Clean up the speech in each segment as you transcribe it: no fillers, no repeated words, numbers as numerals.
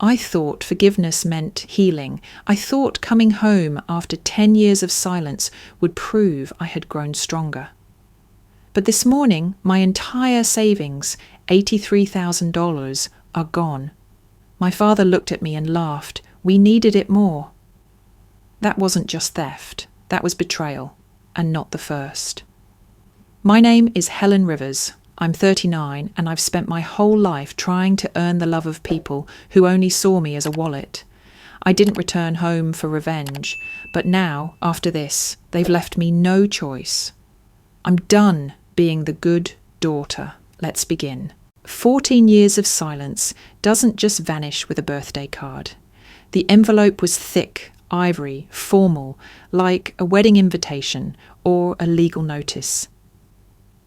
I thought forgiveness meant healing. I thought coming home after 10 years of silence would prove I had grown stronger. But this morning, my entire savings, $83,000, are gone. My father looked at me and laughed. We needed it more. That wasn't just theft. That was betrayal, and not the first. My name is Helen Rivers. I'm 39 and I've spent my whole life trying to earn the love of people who only saw me as a wallet. I didn't return home for revenge, but now, after this, they've left me no choice. I'm done being the good daughter. Let's begin. 14 years of silence doesn't just vanish with a birthday card. The envelope was thick, ivory, formal, like a wedding invitation or a legal notice.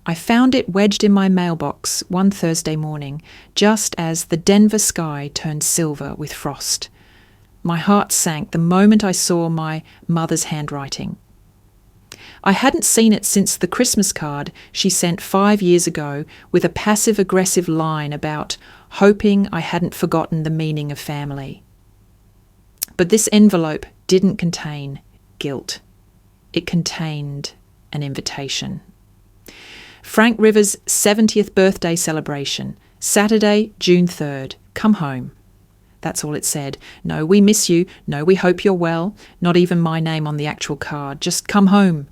I found it wedged in my mailbox one Thursday morning, just as the Denver sky turned silver with frost. My heart sank the moment I saw my mother's handwriting. I hadn't seen it since the Christmas card she sent 5 years ago with a passive-aggressive line about hoping I hadn't forgotten the meaning of family. But this envelope didn't contain guilt. It contained an invitation. Frank Rivers' 70th birthday celebration, Saturday, June 3rd. Come home. That's all it said. No, we miss you. No, we hope you're well. Not even my name on the actual card. Just come home.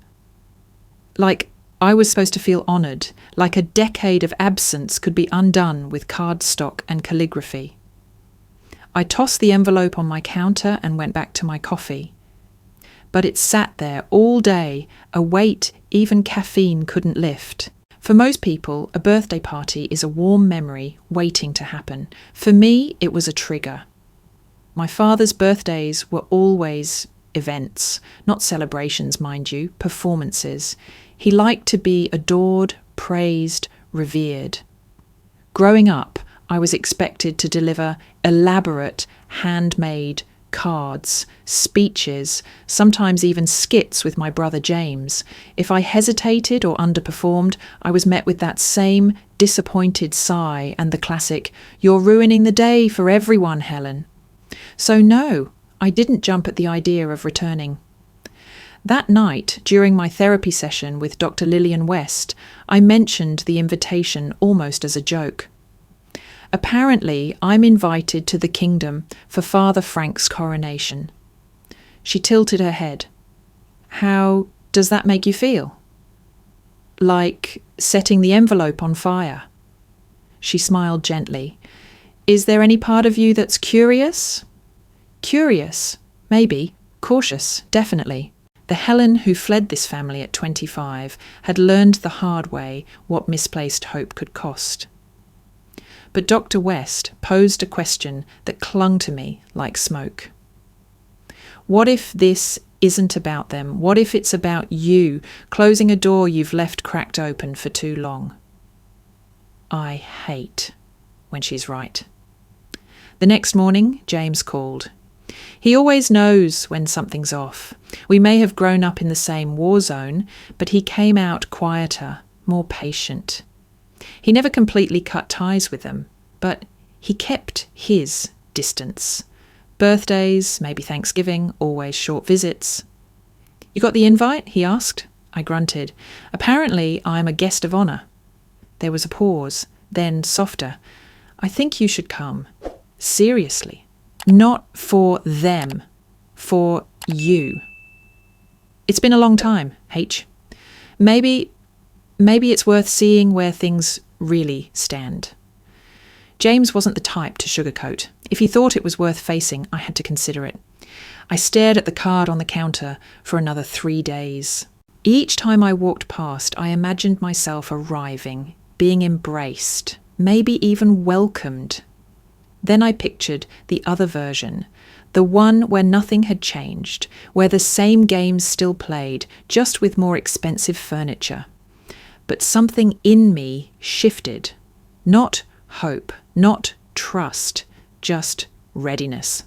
Like I was supposed to feel honoured, like a decade of absence could be undone with cardstock and calligraphy. I tossed the envelope on my counter and went back to my coffee. But it sat there all day, a weight even caffeine couldn't lift. For most people, a birthday party is a warm memory waiting to happen. For me, it was a trigger. My father's birthdays were always events, not celebrations, mind you, performances. He liked to be adored, praised, revered. Growing up, I was expected to deliver elaborate, handmade cards, speeches, sometimes even skits with my brother James. If I hesitated or underperformed, I was met with that same disappointed sigh and the classic, "You're ruining the day for everyone, Helen." So no, I didn't jump at the idea of returning. That night, during my therapy session with Dr. Lillian West, I mentioned the invitation almost as a joke. Apparently, I'm invited to the kingdom for Father Frank's coronation. She tilted her head. How does that make you feel? Like setting the envelope on fire. She smiled gently. Is there any part of you that's curious? Curious, maybe. Cautious, definitely. The Helen who fled this family at 25 had learned the hard way what misplaced hope could cost. But Dr. West posed a question that clung to me like smoke. What if this isn't about them? What if it's about you closing a door you've left cracked open for too long? I hate when she's right. The next morning, James called. He always knows when something's off. We may have grown up in the same war zone, but he came out quieter, more patient. He never completely cut ties with them, but he kept his distance. Birthdays, maybe Thanksgiving, always short visits. You got the invite? He asked. I grunted. Apparently, I'm a guest of honour. There was a pause, then softer. I think you should come. Seriously. Not for them. For you. It's been a long time, H. Maybe it's worth seeing where things really stand. James wasn't the type to sugarcoat. If he thought it was worth facing, I had to consider it. I stared at the card on the counter for another 3 days. Each time I walked past, I imagined myself arriving, being embraced, maybe even welcomed. Then I pictured the other version, the one where nothing had changed, where the same games still played, just with more expensive furniture. But something in me shifted. Not hope, not trust, just readiness.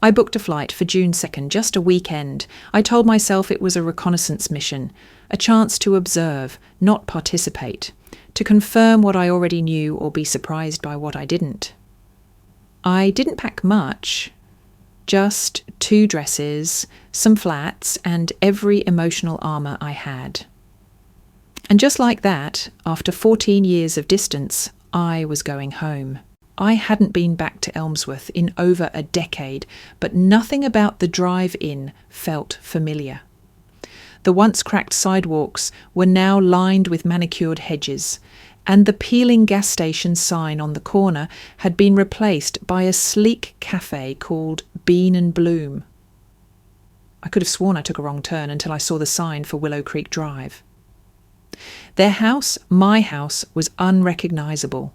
I booked a flight for June 2nd, just a weekend. I told myself it was a reconnaissance mission, a chance to observe, not participate, to confirm what I already knew or be surprised by what I didn't. I didn't pack much, just 2 dresses, some flats, and every emotional armour I had. And just like that, after 14 years of distance, I was going home. I hadn't been back to Elmsworth in over a decade, but nothing about the drive-in felt familiar. The once cracked sidewalks were now lined with manicured hedges, and the peeling gas station sign on the corner had been replaced by a sleek cafe called Bean and Bloom. I could have sworn I took a wrong turn until I saw the sign for Willow Creek Drive. Their house, my house, was unrecognisable.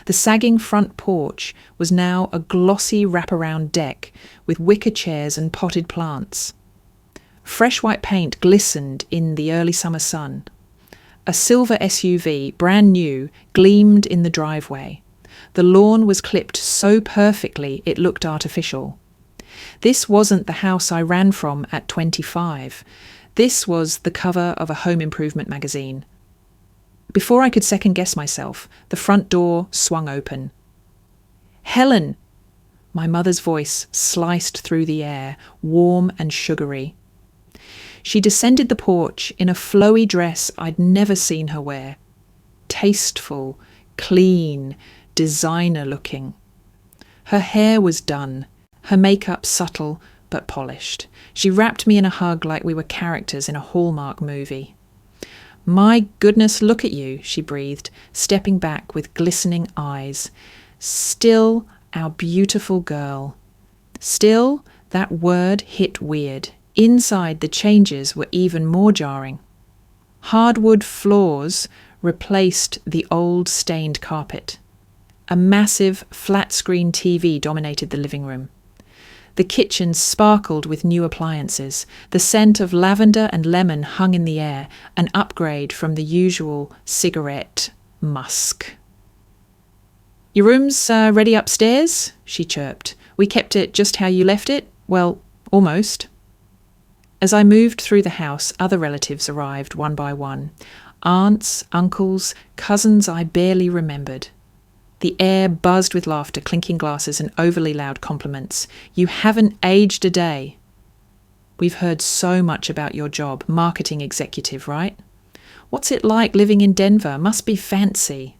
The sagging front porch was now a glossy wraparound deck with wicker chairs and potted plants. Fresh white paint glistened in the early summer sun. A silver SUV, brand new, gleamed in the driveway. The lawn was clipped so perfectly it looked artificial. This wasn't the house I ran from at 25. This was the cover of a home improvement magazine. Before I could second-guess myself, the front door swung open. "Helen!" My mother's voice sliced through the air, warm and sugary. She descended the porch in a flowy dress I'd never seen her wear. Tasteful, clean, designer-looking. Her hair was done, her makeup subtle but polished. She wrapped me in a hug like we were characters in a Hallmark movie. "My goodness, look at you," she breathed, stepping back with glistening eyes. "Still our beautiful girl." Still, that word hit weird. Inside, the changes were even more jarring. Hardwood floors replaced the old stained carpet. A massive flat-screen TV dominated the living room. The kitchen sparkled with new appliances. The scent of lavender and lemon hung in the air, an upgrade from the usual cigarette musk. "Your room's ready upstairs?" she chirped. "We kept it just how you left it? Well, almost." As I moved through the house, other relatives arrived one by one. Aunts, uncles, cousins I barely remembered. The air buzzed with laughter, clinking glasses, and overly loud compliments. "You haven't aged a day." "We've heard so much about your job, marketing executive, right? What's it like living in Denver? Must be fancy."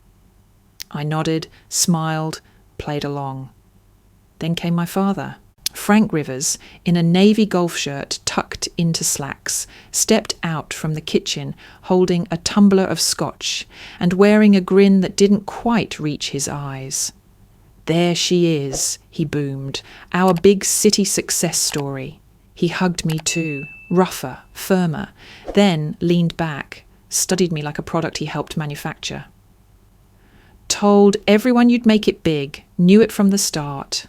I nodded, smiled, played along. Then came my father. Frank Rivers, in a navy golf shirt tucked into slacks, stepped out from the kitchen holding a tumbler of scotch and wearing a grin that didn't quite reach his eyes. "There she is," he boomed, "our big city success story." He hugged me too, rougher, firmer, then leaned back, studied me like a product he helped manufacture. "Told everyone you'd make it big, knew it from the start."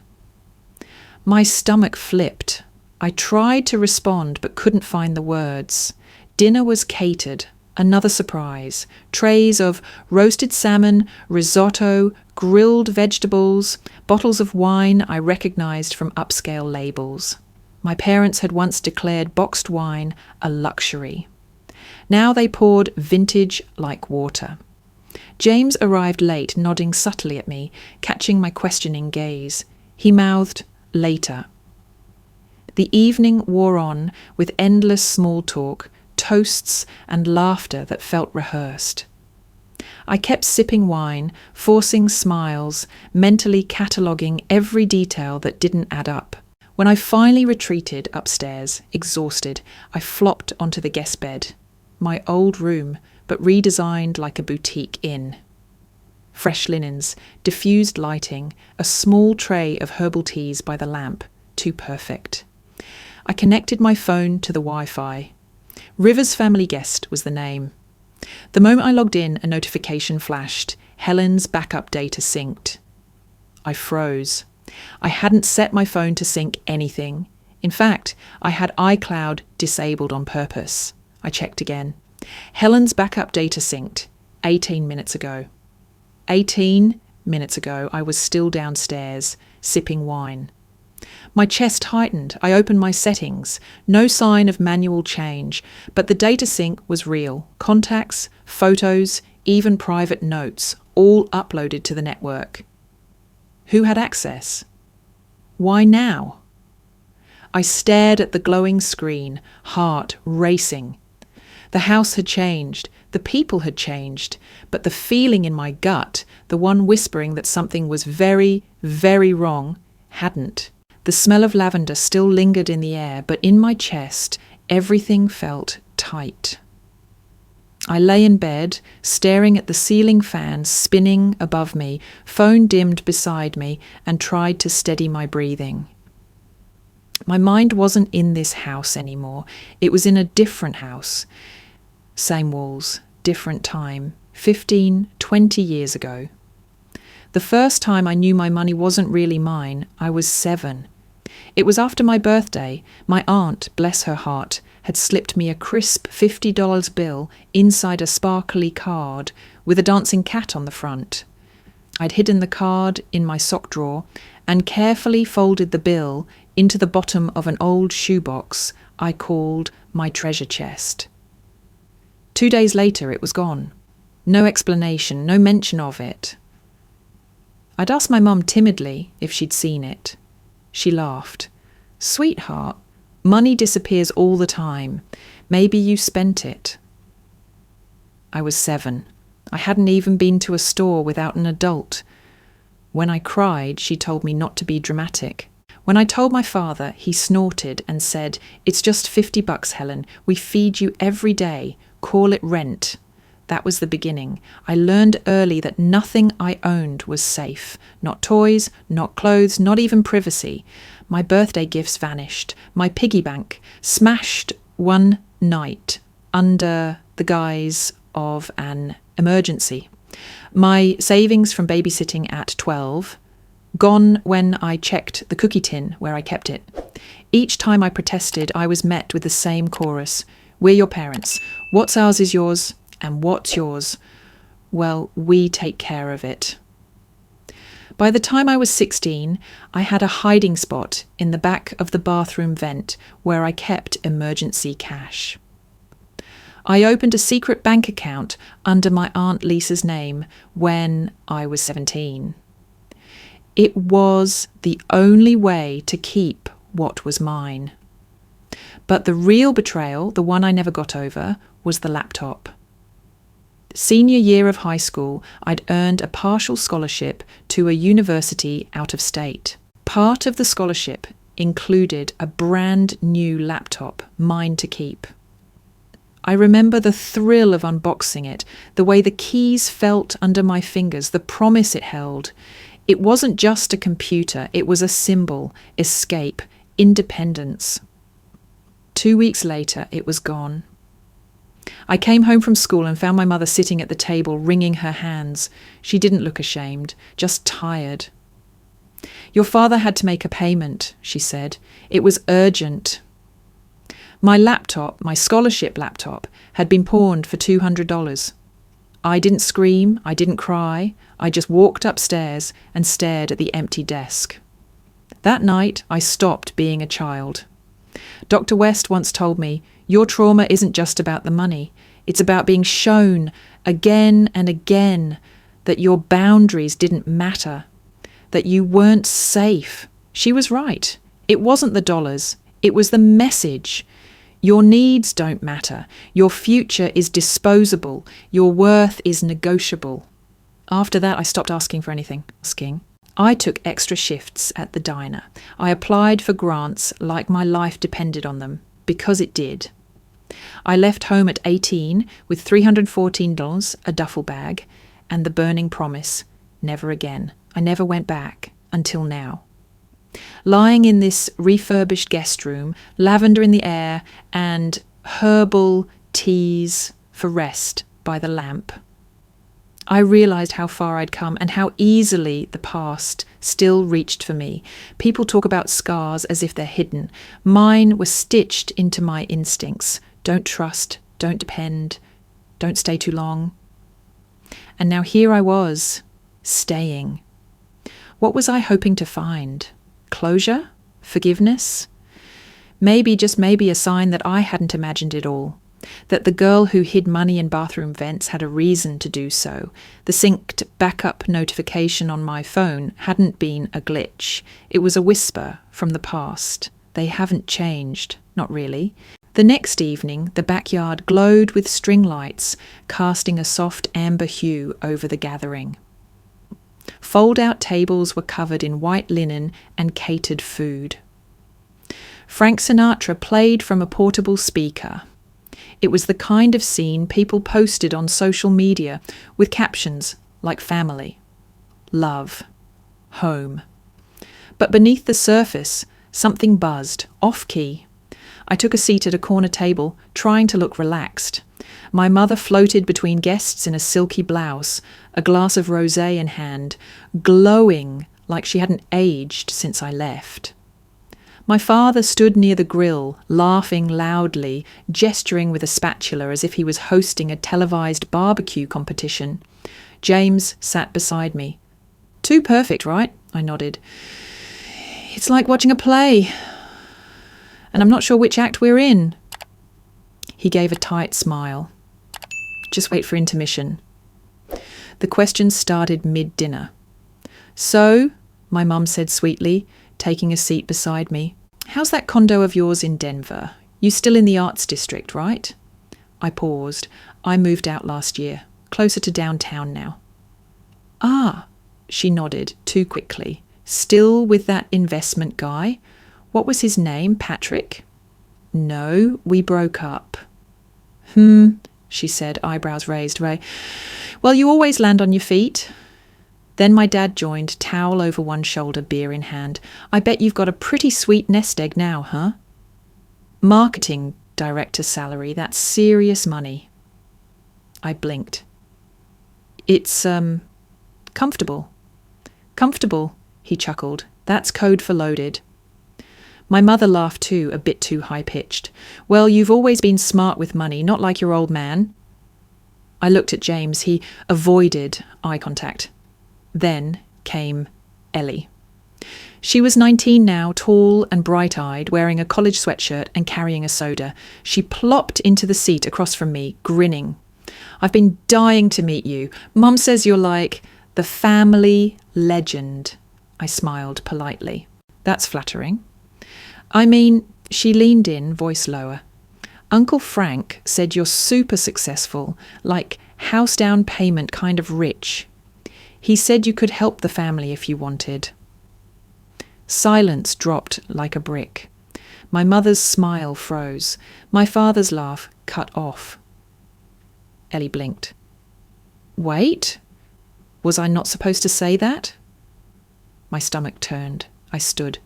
My stomach flipped. I tried to respond but couldn't find the words. Dinner was catered. Another surprise. Trays of roasted salmon, risotto, grilled vegetables, bottles of wine I recognized from upscale labels. My parents had once declared boxed wine a luxury. Now they poured vintage like water. James arrived late, nodding subtly at me, catching my questioning gaze. He mouthed, "Later." The evening wore on with endless small talk, toasts and laughter that felt rehearsed. I kept sipping wine, forcing smiles, mentally cataloguing every detail that didn't add up. When I finally retreated upstairs, exhausted, I flopped onto the guest bed. My old room, but redesigned like a boutique inn. Fresh linens, diffused lighting, a small tray of herbal teas by the lamp, too perfect. I connected my phone to the Wi-Fi. Rivers Family Guest was the name. The moment I logged in, a notification flashed. Helen's backup data synced. I froze. I hadn't set my phone to sync anything. In fact, I had iCloud disabled on purpose. I checked again. Helen's backup data synced 18 minutes ago. 18 minutes ago, I was still downstairs, sipping wine. My chest tightened. I opened my settings. No sign of manual change, but the data sync was real. Contacts, photos, even private notes, all uploaded to the network. Who had access? Why now? I stared at the glowing screen, heart racing. The house had changed, the people had changed, but the feeling in my gut, the one whispering that something was very, very wrong, hadn't. The smell of lavender still lingered in the air, but in my chest, everything felt tight. I lay in bed, staring at the ceiling fan spinning above me, phone dimmed beside me, and tried to steady my breathing. My mind wasn't in this house anymore. It was in a different house. Same walls, different time, 15, 20 years ago. The first time I knew my money wasn't really mine, I was 7. It was after my birthday. My aunt, bless her heart, had slipped me a crisp $50 bill inside a sparkly card with a dancing cat on the front. I'd hidden the card in my sock drawer and carefully folded the bill into the bottom of an old shoebox I called my treasure chest. 2 days later, it was gone. No explanation, no mention of it. I'd asked my mum timidly if she'd seen it. She laughed. "Sweetheart, money disappears all the time. Maybe you spent it." I was 7. I hadn't even been to a store without an adult. When I cried, she told me not to be dramatic. When I told my father, he snorted and said, "It's just $50, Helen. We feed you every day. Call it rent." That was the beginning. I learned early that nothing I owned was safe. Not toys, not clothes, not even privacy. My birthday gifts vanished. My piggy bank smashed one night under the guise of an emergency. My savings from babysitting at 12, gone when I checked the cookie tin where I kept it. Each time I protested, I was met with the same chorus. "We're your parents. What's ours is yours, and what's yours? Well, we take care of it." By the time I was 16, I had a hiding spot in the back of the bathroom vent where I kept emergency cash. I opened a secret bank account under my Aunt Lisa's name when I was 17. It was the only way to keep what was mine. But the real betrayal, the one I never got over, was the laptop. Senior year of high school, I'd earned a partial scholarship to a university out of state. Part of the scholarship included a brand new laptop, mine to keep. I remember the thrill of unboxing it, the way the keys felt under my fingers, the promise it held. It wasn't just a computer, it was a symbol, escape, independence. 2 weeks later, it was gone. I came home from school and found my mother sitting at the table, wringing her hands. She didn't look ashamed, just tired. "Your father had to make a payment," she said. "It was urgent." My laptop, my scholarship laptop, had been pawned for $200. I didn't scream, I didn't cry. I just walked upstairs and stared at the empty desk. That night, I stopped being a child. Dr. West once told me, "Your trauma isn't just about the money. It's about being shown again and again that your boundaries didn't matter, that you weren't safe." She was right. It wasn't the dollars. It was the message. Your needs don't matter. Your future is disposable. Your worth is negotiable. After that, I stopped asking for anything. I took extra shifts at the diner. I applied for grants like my life depended on them, because it did. I left home at 18 with $314, a duffel bag, and the burning promise, never again. I never went back, until now. Lying in this refurbished guest room, lavender in the air, and herbal teas for rest by the lamp, I realised how far I'd come and how easily the past still reached for me. People talk about scars as if they're hidden. Mine were stitched into my instincts. Don't trust, don't depend, don't stay too long. And now here I was, staying. What was I hoping to find? Closure? Forgiveness? Maybe, just maybe, a sign that I hadn't imagined it all. that the girl who hid money in bathroom vents had a reason to do so. The synced backup notification on my phone hadn't been a glitch. It was a whisper from the past. They haven't changed. Not really. The next evening, the backyard glowed with string lights, casting a soft amber hue over the gathering. Fold-out tables were covered in white linen and catered food. Frank Sinatra played from a portable speaker. It was the kind of scene people posted on social media with captions like family, love, home. But beneath the surface, something buzzed, off-key. I took a seat at a corner table, trying to look relaxed. My mother floated between guests in a silky blouse, a glass of rosé in hand, glowing like she hadn't aged since I left. My father stood near the grill, laughing loudly, gesturing with a spatula as if he was hosting a televised barbecue competition. James sat beside me. "Too perfect, right?" I nodded. "It's like watching a play. And I'm not sure which act we're in." He gave a tight smile. "Just wait for intermission." The questions started mid-dinner. "So," my mum said sweetly, taking a seat beside me, "how's that condo of yours in Denver? You still in the arts district, right?" I paused. "I moved out last year, closer to downtown now." "Ah," she nodded too quickly. "Still with that investment guy? What was his name, Patrick?" "No, we broke up." She said, eyebrows raised. "Well, you always land on your feet." Then my dad joined, towel over one shoulder, beer in hand. "I bet you've got a pretty sweet nest egg now, huh?" "Marketing director salary, that's serious money." I blinked. "It's, comfortable." "Comfortable," he chuckled. "That's code for loaded." My mother laughed too, a bit too high-pitched. "Well, you've always been smart with money, not like your old man." I looked at James. He avoided eye contact. Then came Ellie. She was 19 now, tall and bright-eyed, wearing a college sweatshirt and carrying a soda. She plopped into the seat across from me, grinning. "I've been dying to meet you. Mum says you're like the family legend." I smiled politely. "That's flattering." "I mean," she leaned in, voice lower. "Uncle Frank said you're super successful, like house down payment kind of rich. He said you could help the family if you wanted." Silence dropped like a brick. My mother's smile froze. My father's laugh cut off. Ellie blinked. "Wait, was I not supposed to say that?" My stomach turned. I stood.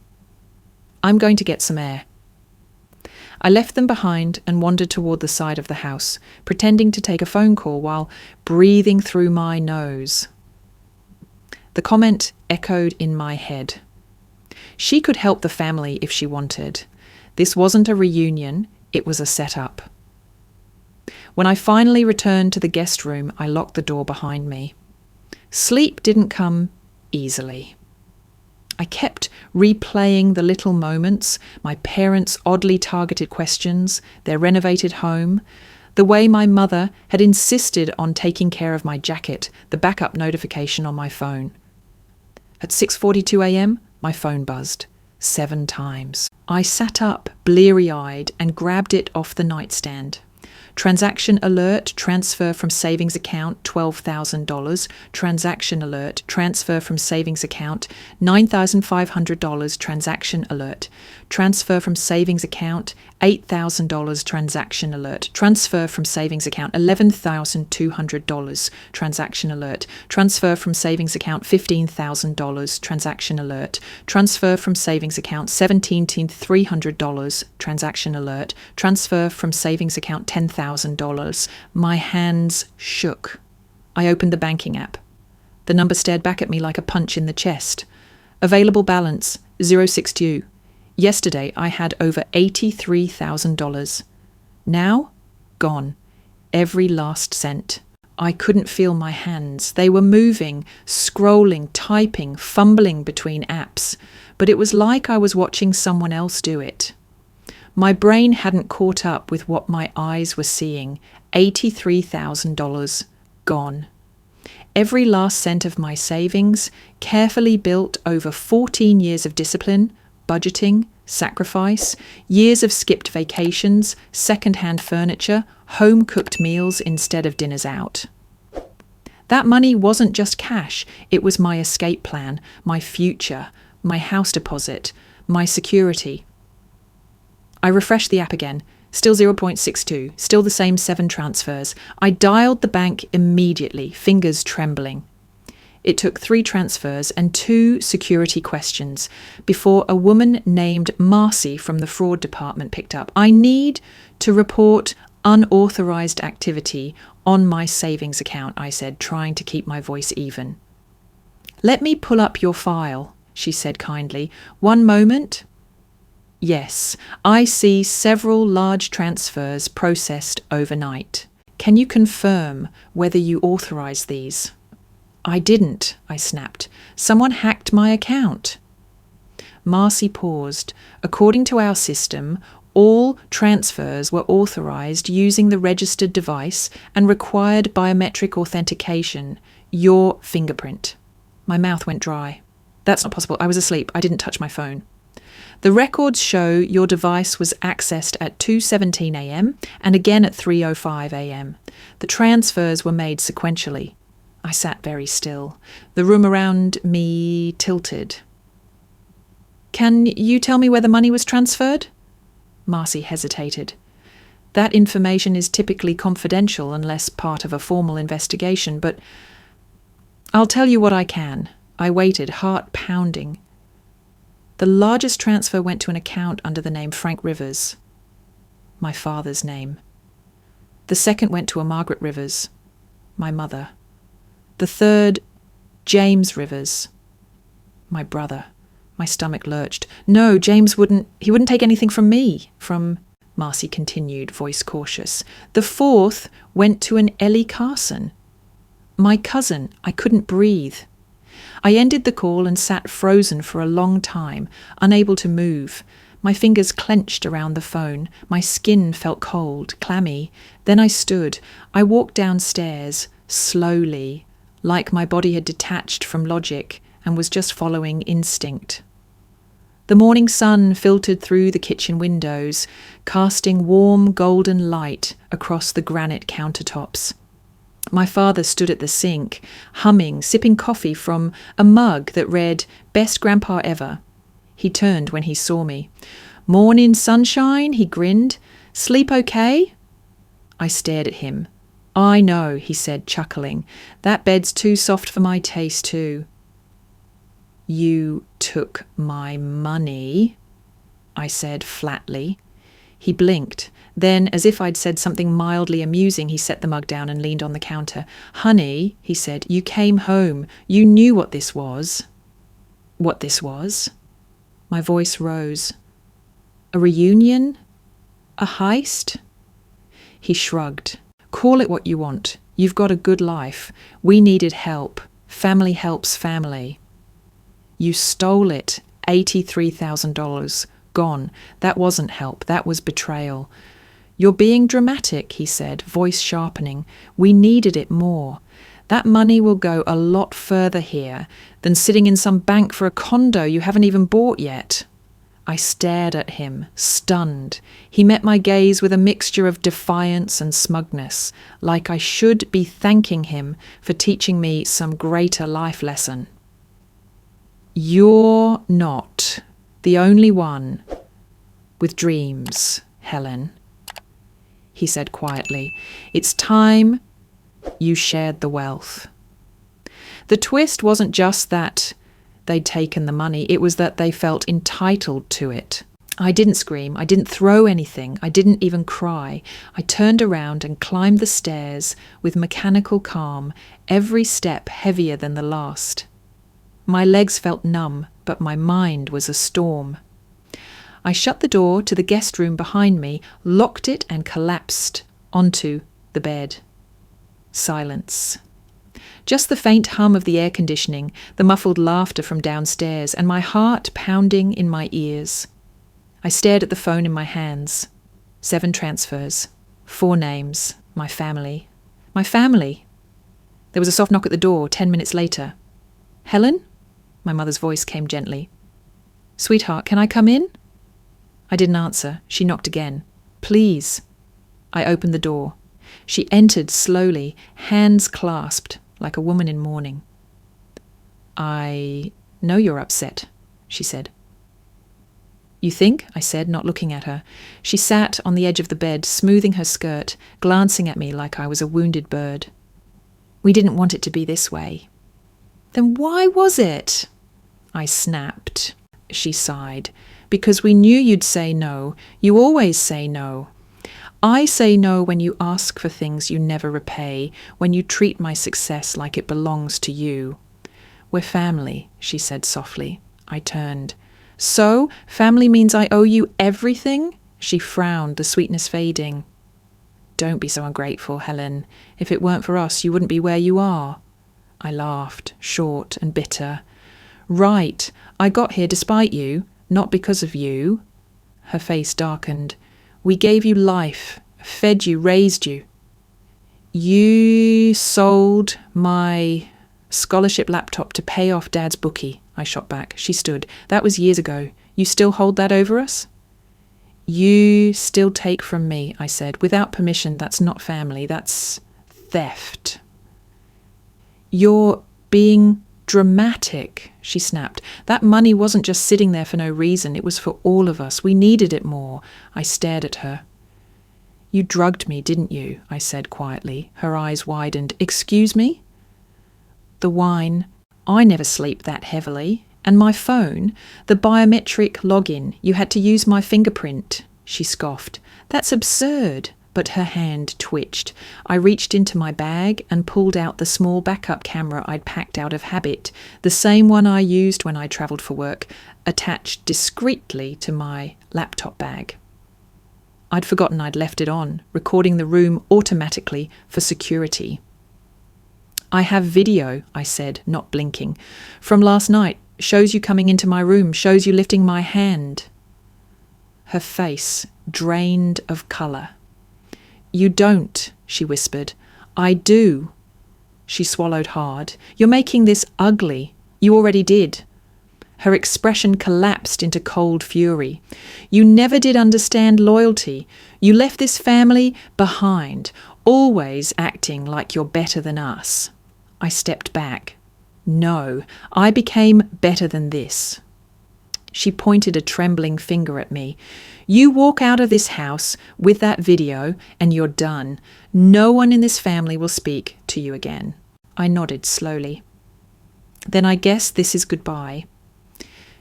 "I'm going to get some air." I left them behind and wandered toward the side of the house, pretending to take a phone call while breathing through my nose. The comment echoed in my head. She could help the family if she wanted. This wasn't a reunion, it was a setup. When I finally returned to the guest room, I locked the door behind me. Sleep didn't come easily. I kept replaying the little moments, my parents' oddly targeted questions, their renovated home, the way my mother had insisted on taking care of my jacket, the backup notification on my phone. At 6:42 a.m, my phone buzzed 7 times. I sat up, bleary-eyed, and grabbed it off the nightstand. Transaction alert, transfer from savings account $12,000. Transaction alert, transfer from savings account $9,500. Transaction alert, transfer from savings account $8,000. Transaction alert, transfer from savings account $11,200. Transaction alert, transfer from savings account $15,000. Transaction alert, transfer from savings account $17,300. Transaction alert, transfer from savings account $10,000. My hands shook. I opened the banking app. The number stared back at me like a punch in the chest. Available balance 062. Yesterday I had over $83,000. Now, gone. Every last cent. I couldn't feel my hands. They were moving, scrolling, typing, fumbling between apps. But it was like I was watching someone else do it. My brain hadn't caught up with what my eyes were seeing. $83,000 gone. Every last cent of my savings, carefully built over 14 years of discipline, budgeting, sacrifice, years of skipped vacations, second-hand furniture, home-cooked meals instead of dinners out. That money wasn't just cash, it was my escape plan, my future, my house deposit, my security. I refreshed the app again. Still 0.62, still the same 7 transfers. I dialed the bank immediately, fingers trembling. It took 3 transfers and 2 security questions before a woman named Marcy from the fraud department picked up. I need to report unauthorized activity on my savings account, I said, trying to keep my voice even. Let me pull up your file, she said kindly. One moment. Yes, I see several large transfers processed overnight. Can you confirm whether you authorized these? I didn't, I snapped. Someone hacked my account. Marcy paused. According to our system, all transfers were authorized using the registered device and required biometric authentication, your fingerprint. My mouth went dry. That's not possible. I was asleep. I didn't touch my phone. The records show your device was accessed at 2:17 a.m. and again at 3:05 a.m. The transfers were made sequentially. I sat very still. The room around me tilted. Can you tell me where the money was transferred? Marcy hesitated. That information is typically confidential unless part of a formal investigation, but I'll tell you what I can. I waited, heart pounding. The largest transfer went to an account under the name Frank Rivers, my father's name. The second went to a Margaret Rivers, my mother. The third, James Rivers, my brother. My stomach lurched. No, James wouldn't take anything from me, Marcy continued, voice cautious. The fourth went to an Ellie Carson, my cousin. I couldn't breathe. I ended the call and sat frozen for a long time, unable to move. My fingers clenched around the phone. My skin felt cold, clammy. Then I stood. I walked downstairs, slowly, like my body had detached from logic and was just following instinct. The morning sun filtered through the kitchen windows, casting warm golden light across the granite countertops. My father stood at the sink, humming, sipping coffee from a mug that read, "Best Grandpa Ever." He turned when he saw me. "Morning sunshine," he grinned. "Sleep okay?" I stared at him. "I know," he said, chuckling. "That bed's too soft for my taste, too." "You took my money," I said flatly. He blinked. Then, as if I'd said something mildly amusing, he set the mug down and leaned on the counter. "Honey," he said, "you came home. You knew what this was." What this was? My voice rose. A reunion? A heist? He shrugged. "Call it what you want. You've got a good life. We needed help. Family helps family." "You stole it. $83,000. Gone. That wasn't help. That was betrayal." "You're being dramatic," he said, voice sharpening. "We needed it more. That money will go a lot further here than sitting in some bank for a condo you haven't even bought yet." I stared at him, stunned. He met my gaze with a mixture of defiance and smugness, like I should be thanking him for teaching me some greater life lesson. "You're not the only one with dreams, Helen," he said quietly. "It's time you shared the wealth." The twist wasn't just that they'd taken the money, it was that they felt entitled to it. I didn't scream, I didn't throw anything, I didn't even cry. I turned around and climbed the stairs with mechanical calm, every step heavier than the last. My legs felt numb, but my mind was a storm. I shut the door to the guest room behind me, locked it and collapsed onto the bed. Silence. Just the faint hum of the air conditioning, the muffled laughter from downstairs, and my heart pounding in my ears. I stared at the phone in my hands. 7 transfers, 4 names, my family. My family! There was a soft knock at the door 10 minutes later. "Helen?" My mother's voice came gently. "Sweetheart, can I come in?" I didn't answer. She knocked again. "Please." I opened the door. She entered slowly, hands clasped, like a woman in mourning. "I know you're upset," she said. "You think?" I said, not looking at her. She sat on the edge of the bed, smoothing her skirt, glancing at me like I was a wounded bird. "We didn't want it to be this way." "Then why was it?" I snapped. She sighed. "Because we knew you'd say no. You always say no. I say no when you ask for things you never repay, when you treat my success like it belongs to you." "We're family," she said softly. I turned. "So, family means I owe you everything?" She frowned, the sweetness fading. "Don't be so ungrateful, Helen. If it weren't for us, you wouldn't be where you are." I laughed, short and bitter. "Right, I got here despite you, not because of you." Her face darkened. "We gave you life, fed you, raised you." "You sold my scholarship laptop to pay off Dad's bookie," I shot back. She stood. "That was years ago. You still hold that over us?" "You still take from me," I said. "Without permission, that's not family, that's theft." "You're being dramatic," she snapped. "That money wasn't just sitting there for no reason. It was for all of us. We needed it more." I stared at her. "You drugged me, didn't you?" I said quietly. Her eyes widened. "Excuse me?" "The wine. I never sleep that heavily. And my phone, the biometric login. You had to use my fingerprint." She scoffed. "That's absurd." But her hand twitched. I reached into my bag and pulled out the small backup camera I'd packed out of habit, the same one I used when I travelled for work, attached discreetly to my laptop bag. I'd forgotten I'd left it on, recording the room automatically for security. "I have video," I said, not blinking. "From last night. Shows you coming into my room, shows you lifting my hand." Her face drained of colour. "You don't," she whispered. "I do." She swallowed hard. "You're making this ugly. You already did." Her expression collapsed into cold fury. "You never did understand loyalty. You left this family behind, always acting like you're better than us." I stepped back. "No, I became better than this." She pointed a trembling finger at me. "You walk out of this house with that video and you're done. No one in this family will speak to you again." I nodded slowly. "Then I guess this is goodbye."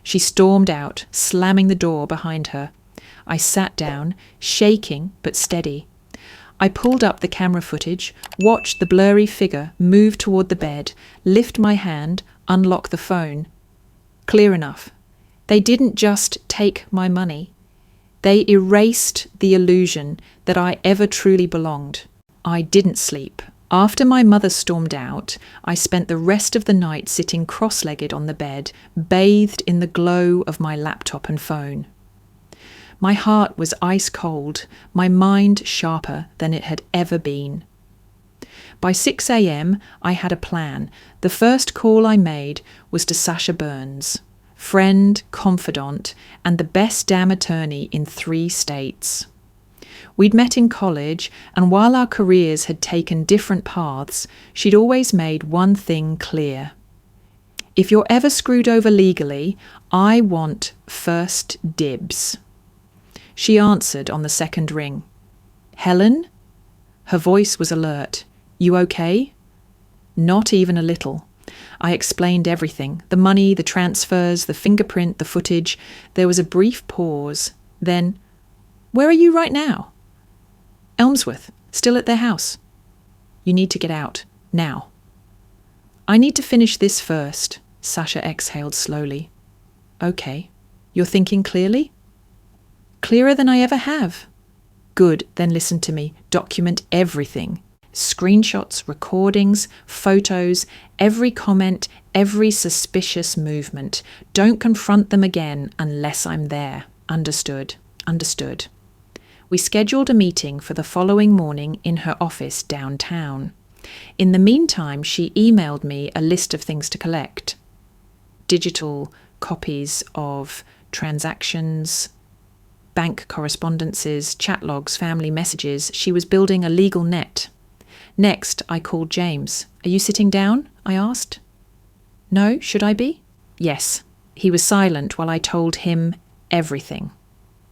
She stormed out, slamming the door behind her. I sat down, shaking but steady. I pulled up the camera footage, watched the blurry figure move toward the bed, lift my hand, unlock the phone. Clear enough. They didn't just take my money. They erased the illusion that I ever truly belonged. I didn't sleep. After my mother stormed out, I spent the rest of the night sitting cross-legged on the bed, bathed in the glow of my laptop and phone. My heart was ice cold, my mind sharper than it had ever been. By 6 a.m, I had a plan. The first call I made was to Sasha Burns, friend, confidant, and the best damn attorney in 3 states. We'd met in college, and while our careers had taken different paths, she'd always made one thing clear. "If you're ever screwed over legally, I want first dibs." She answered on the second ring. "Helen?" Her voice was alert. "You okay?" Not even a little. I explained everything. The money, the transfers, the fingerprint, the footage. There was a brief pause. Then, "Where are you right now?" "Elmsworth. Still at their house." "You need to get out. Now." "I need to finish this first." Sasha exhaled slowly. "Okay. You're thinking clearly?" "Clearer than I ever have." "Good, then listen to me. Document everything. Screenshots, recordings, photos, every comment, every suspicious movement. Don't confront them again unless I'm there." Understood. Understood. We scheduled a meeting for the following morning in her office downtown. In the meantime, she emailed me a list of things to collect. Digital copies of transactions, bank correspondences, chat logs, family messages. She was building a legal net. Next, I called James. "Are you sitting down?" I asked. "No, should I be?" "Yes." He was silent while I told him everything.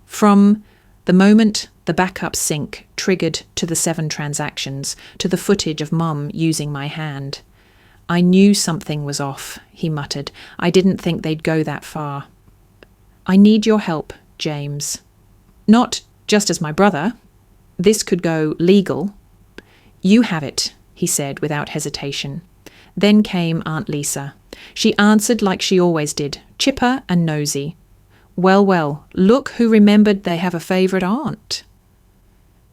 From the moment the backup sync triggered to the 7 transactions, to the footage of Mum using my hand. "I knew something was off," he muttered. "I didn't think they'd go that far." "I need your help, James. Not just as my brother. This could go legal." "You have it," he said without hesitation. Then came Aunt Lisa. She answered like she always did, chipper and nosy. Well, look who remembered they have a favourite aunt."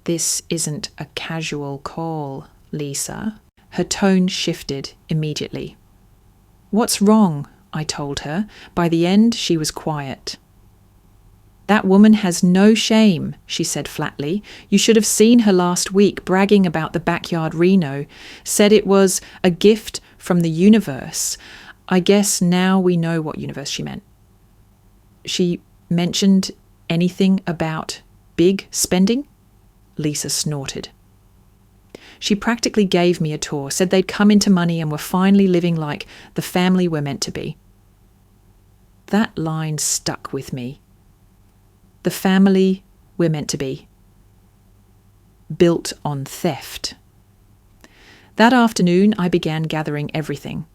"This isn't a casual call, Lisa." Her tone shifted immediately. "What's wrong?" I told her. By the end, she was quiet. "That woman has no shame," she said flatly. "You should have seen her last week bragging about the backyard Reno. Said it was a gift from the universe. I guess now we know what universe she meant." "She mentioned anything about big spending?" Lisa snorted. "She practically gave me a tour, said they'd come into money and were finally living like the family we're meant to be." That line stuck with me. The family we're meant to be. Built on theft. That afternoon, I began gathering everything.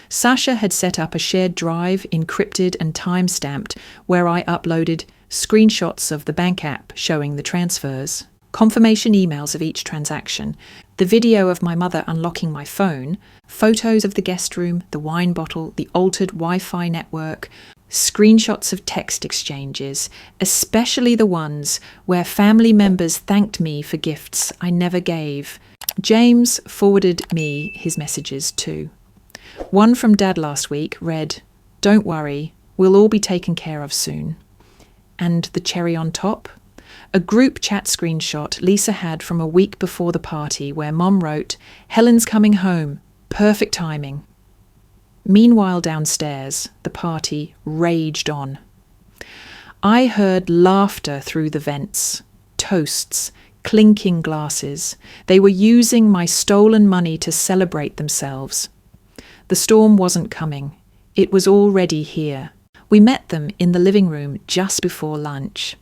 Sasha had set up a shared drive, encrypted and time-stamped, where I uploaded screenshots of the bank app showing the transfers, confirmation emails of each transaction, the video of my mother unlocking my phone, photos of the guest room, the wine bottle, the altered Wi-Fi network, screenshots of text exchanges, especially the ones where family members thanked me for gifts I never gave. James forwarded me his messages too. One from Dad last week read, "Don't worry, we'll all be taken care of soon." And the cherry on top? A group chat screenshot Lisa had from a week before the party where Mom wrote, "Helen's coming home. Perfect timing." Meanwhile, downstairs, the party raged on. I heard laughter through the vents, toasts, clinking glasses. They were using my stolen money to celebrate themselves. The storm wasn't coming. It was already here. We met them in the living room just before lunch.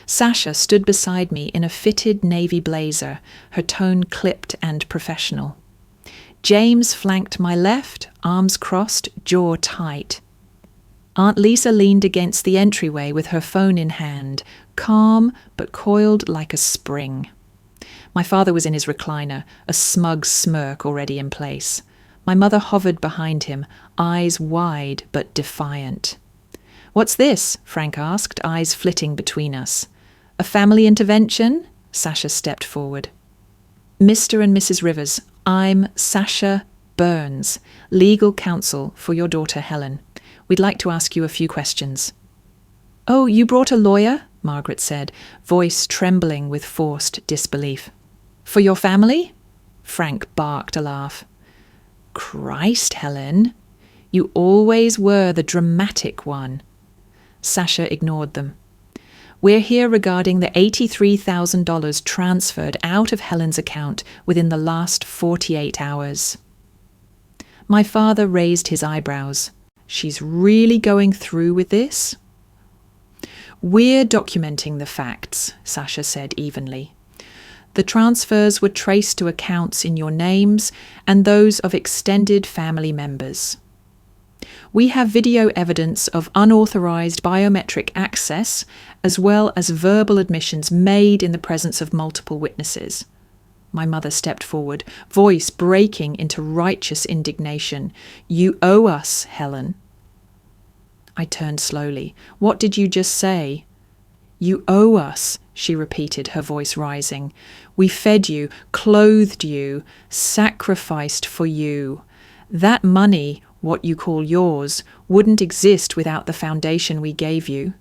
Sasha stood beside me in a fitted navy blazer, her tone clipped and professional. James flanked my left, arms crossed, jaw tight. Aunt Lisa leaned against the entryway with her phone in hand, calm but coiled like a spring. My father was in his recliner, a smug smirk already in place. My mother hovered behind him, eyes wide but defiant. "What's this?" Frank asked, eyes flitting between us. "A family intervention?" Sasha stepped forward. "Mr. and Mrs. Rivers, I'm Sasha Burns, legal counsel for your daughter Helen. We'd like to ask you a few questions." "Oh, you brought a lawyer?" Margaret said, voice trembling with forced disbelief. "For your family?" Frank barked a laugh. "Christ, Helen, you always were the dramatic one." Sasha ignored them. "We're here regarding the $83,000 transferred out of Helen's account within the last 48 hours. My father raised his eyebrows. "She's really going through with this?" "We're documenting the facts," Sasha said evenly. "The transfers were traced to accounts in your names and those of extended family members. We have video evidence of unauthorized biometric access, as well as verbal admissions made in the presence of multiple witnesses." My mother stepped forward, voice breaking into righteous indignation. "You owe us, Helen." I turned slowly. "What did you just say?" "You owe us," she repeated, her voice rising. "We fed you, clothed you, sacrificed for you. That money, what you call yours, wouldn't exist without the foundation we gave you.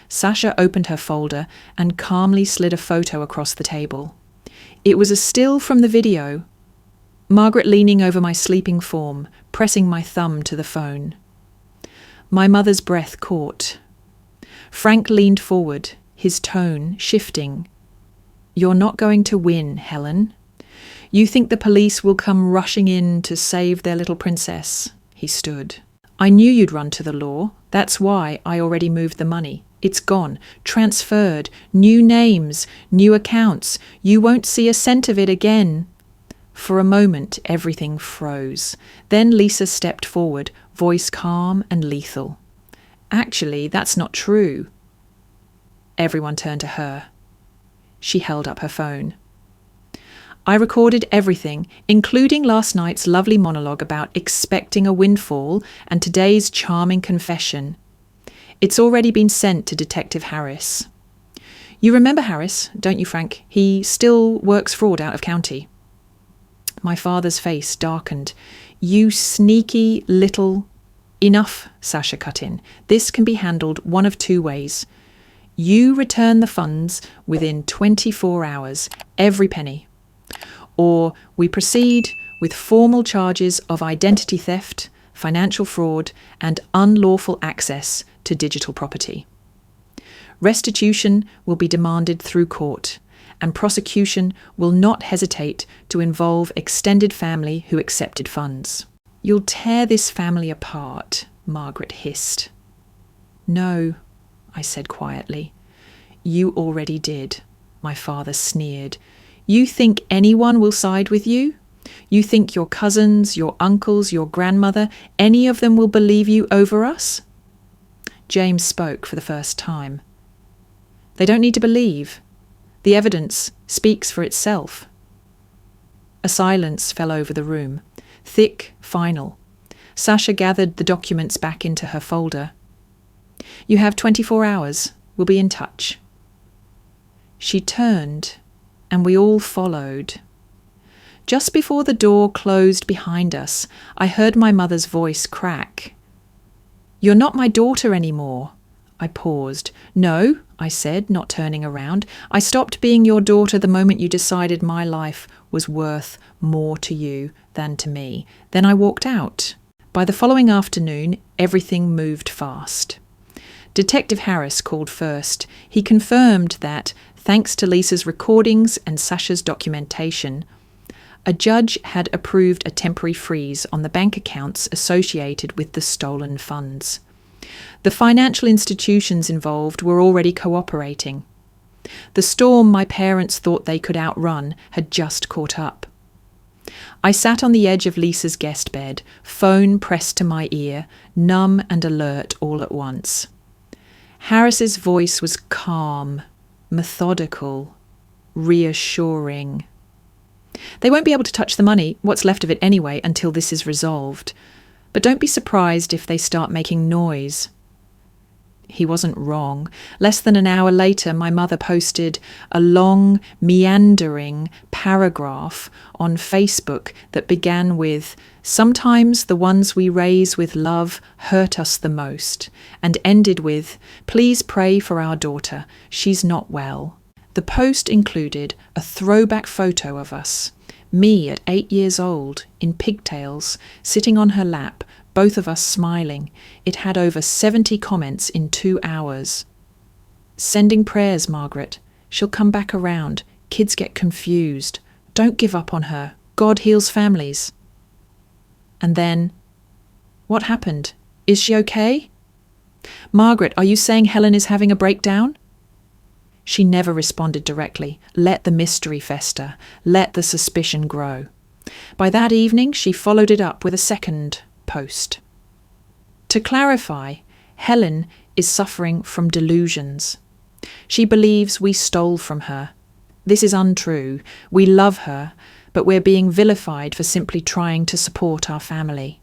Sasha opened her folder and calmly slid a photo across the table. It was a still from the video. Margaret leaning over my sleeping form, pressing my thumb to the phone. My mother's breath caught. Frank leaned forward, his tone shifting. "You're not going to win, Helen. You think the police will come rushing in to save their little princess?" He stood. "I knew you'd run to the law. That's why I already moved the money. It's gone, transferred, new names, new accounts. You won't see a cent of it again." For a moment, everything froze. Then Lisa stepped forward, voice calm and lethal. "Actually, that's not true." Everyone turned to her. She held up her phone. "I recorded everything, including last night's lovely monologue about expecting a windfall and today's charming confession. It's already been sent to Detective Harris. You remember Harris, don't you, Frank? He still works fraud out of county." My father's face darkened. "You sneaky little—" "Enough," Sasha cut in. "This can be handled one of two ways. You return the funds within 24 hours, every penny. Or we proceed with formal charges of identity theft, financial fraud, and unlawful access to digital property. Restitution will be demanded through court, and prosecution will not hesitate to involve extended family who accepted funds." "You'll tear this family apart," Margaret hissed. "No," I said quietly. "You already did," my father sneered. "You think anyone will side with you? You think your cousins, your uncles, your grandmother, any of them will believe you over us?" James spoke for the first time. "They don't need to believe. The evidence speaks for itself." A silence fell over the room, thick, final. Sasha gathered the documents back into her folder. "You have 24 hours. We'll be in touch." She turned, and we all followed. Just before the door closed behind us, I heard my mother's voice crack. "You're not my daughter anymore." I paused. "No," I said, not turning around. "I stopped being your daughter the moment you decided my life was worth more to you than to me. Then I walked out." By the following afternoon, everything moved fast. Detective Harris called first. He confirmed that, thanks to Lisa's recordings and Sasha's documentation, a judge had approved a temporary freeze on the bank accounts associated with the stolen funds. The financial institutions involved were already cooperating. The storm my parents thought they could outrun had just caught up. I sat on the edge of Lisa's guest bed, phone pressed to my ear, numb and alert all at once. Harris's voice was calm, methodical, reassuring. "They won't be able to touch the money, what's left of it anyway, until this is resolved. But don't be surprised if they start making noise." He wasn't wrong. Less than an hour later, my mother posted a long, meandering paragraph on Facebook that began with, "Sometimes the ones we raise with love hurt us the most," and ended with, "Please pray for our daughter. She's not well." The post included a throwback photo of us, me at 8 years old, in pigtails, sitting on her lap, both of us smiling. It had over 70 comments in 2 hours. "Sending prayers, Margaret. She'll come back around. Kids get confused. Don't give up on her. God heals families." And then, "What happened? Is she okay? Margaret, are you saying Helen is having a breakdown?" She never responded directly. Let the mystery fester. Let the suspicion grow. By that evening, she followed it up with a second post. To clarify, Helen is suffering from delusions. She believes we stole from her. This is untrue. We love her, but we're being vilified for simply trying to support our family.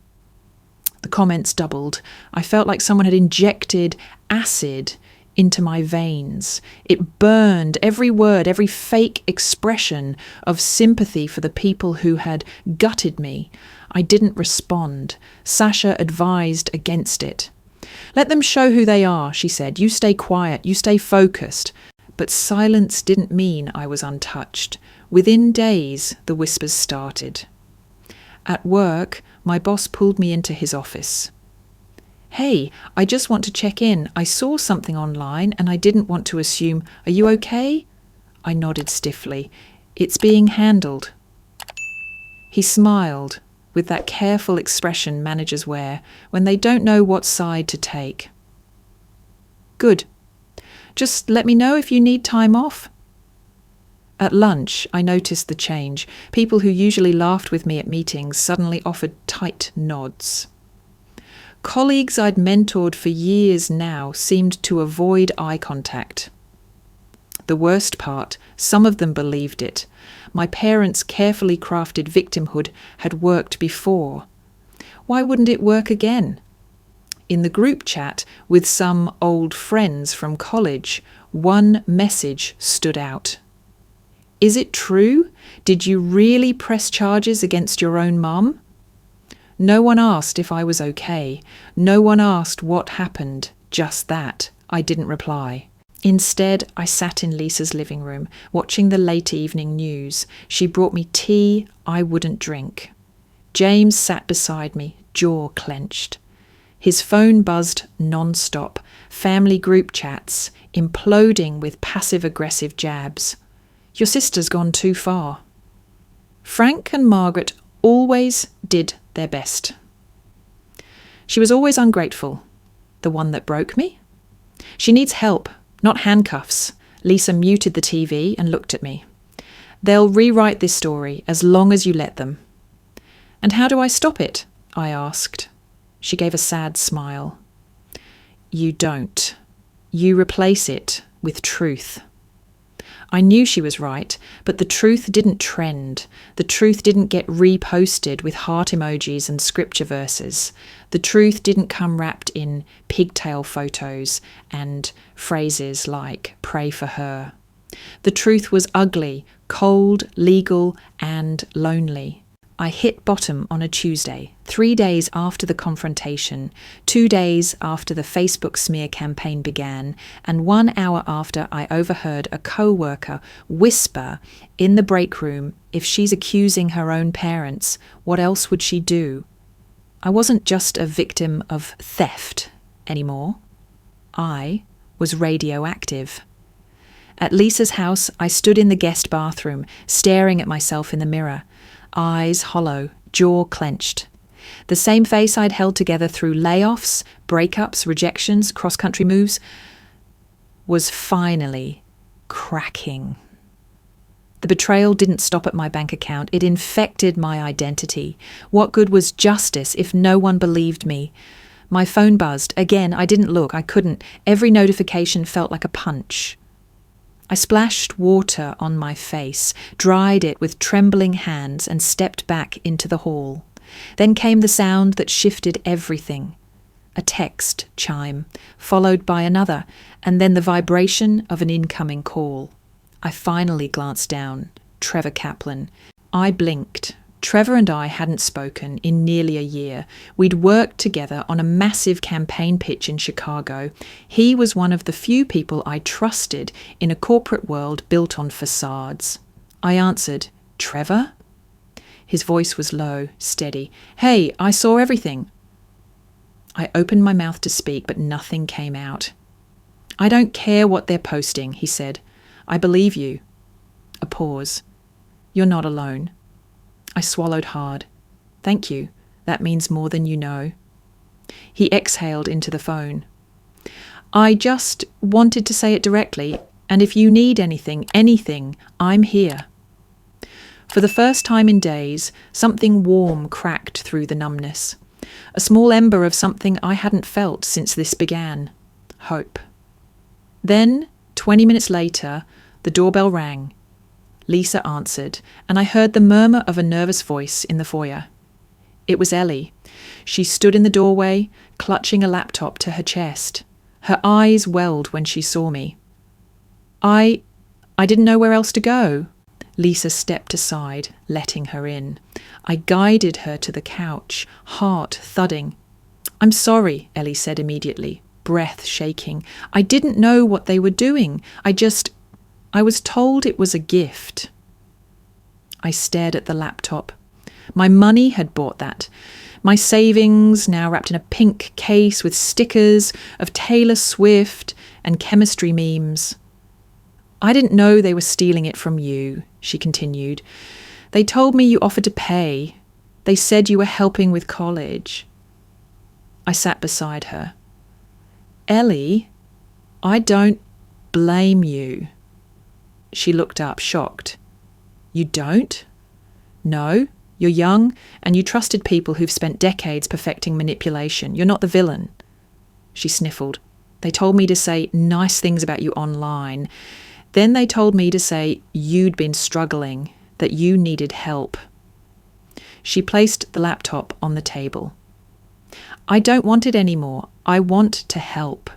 The comments doubled. I felt like someone had injected acid into my veins. It burned every word, every fake expression of sympathy for the people who had gutted me. I didn't respond. Sasha advised against it. Let them show who they are, she said. You stay quiet, you stay focused. But silence didn't mean I was untouched. Within days, the whispers started. At work, my boss pulled me into his office. Hey, I just want to check in. I saw something online and I didn't want to assume. Are you okay? I nodded stiffly. It's being handled. He smiled, with that careful expression managers wear when they don't know what side to take. Good. Just let me know if you need time off. At lunch, I noticed the change. People who usually laughed with me at meetings suddenly offered tight nods. Colleagues I'd mentored for years now seemed to avoid eye contact. The worst part, some of them believed it. My parents' carefully crafted victimhood had worked before. Why wouldn't it work again? In the group chat with some old friends from college, one message stood out. Is it true? Did you really press charges against your own mum? No one asked if I was okay. No one asked what happened. Just that. I didn't reply. Instead, I sat in Lisa's living room, watching the late evening news. She brought me tea I wouldn't drink. James sat beside me, jaw clenched. His phone buzzed non-stop, family group chats, imploding with passive-aggressive jabs. Your sister's gone too far. Frank and Margaret always did their best. She was always ungrateful. The one that broke me? She needs help, not handcuffs. Lisa muted the TV and looked at me. They'll rewrite this story as long as you let them. And how do I stop it? I asked. She gave a sad smile. You don't. You replace it with truth. I knew she was right, but the truth didn't trend. The truth didn't get reposted with heart emojis and scripture verses. The truth didn't come wrapped in pigtail photos and phrases like, pray for her. The truth was ugly, cold, legal, and lonely. I hit bottom on a Tuesday, 3 days after the confrontation, 2 days after the Facebook smear campaign began, and 1 hour after I overheard a co-worker whisper in the break room, if she's accusing her own parents, what else would she do? I wasn't just a victim of theft anymore. I was radioactive. At Lisa's house, I stood in the guest bathroom, staring at myself in the mirror. Eyes hollow, jaw clenched. The same face I'd held together through layoffs, breakups, rejections, cross-country moves was finally cracking. The betrayal didn't stop at my bank account. It infected my identity. What good was justice if no one believed me? My phone buzzed. Again, I didn't look. I couldn't. Every notification felt like a punch. I splashed water on my face, dried it with trembling hands, and stepped back into the hall. Then came the sound that shifted everything. A text chime, followed by another, and then the vibration of an incoming call. I finally glanced down. Trevor Kaplan. I blinked. Trevor and I hadn't spoken in nearly a year. We'd worked together on a massive campaign pitch in Chicago. He was one of the few people I trusted in a corporate world built on facades. I answered, Trevor? His voice was low, steady. Hey, I saw everything. I opened my mouth to speak, but nothing came out. I don't care what they're posting, he said. I believe you. A pause. You're not alone. I swallowed hard. Thank you. That means more than you know. He exhaled into the phone. I just wanted to say it directly, and if you need anything, I'm here. For the first time in days, something warm cracked through the numbness. A small ember of something I hadn't felt since this began. Hope. Then, 20 minutes later, the doorbell rang. Lisa answered, and I heard the murmur of a nervous voice in the foyer. It was Ellie. She stood in the doorway, clutching a laptop to her chest. Her eyes welled when she saw me. I didn't know where else to go. Lisa stepped aside, letting her in. I guided her to the couch, heart thudding. I'm sorry, Ellie said immediately. breath shaking. I didn't know what they were doing. I was told it was a gift. I stared at the laptop. My money had bought that. My savings, now wrapped in a pink case with stickers of Taylor Swift and chemistry memes. I didn't know they were stealing it from you, she continued. They told me you offered to pay. They said you were helping with college. I sat beside her. Ellie, I don't blame you. She looked up, shocked. You don't? No, you're young and you trusted people who've spent decades perfecting manipulation. You're not the villain. She sniffled. They told me to say nice things about you online. Then they told me to say you'd been struggling, that you needed help. She placed the laptop on the table. I don't want it anymore. I want to help.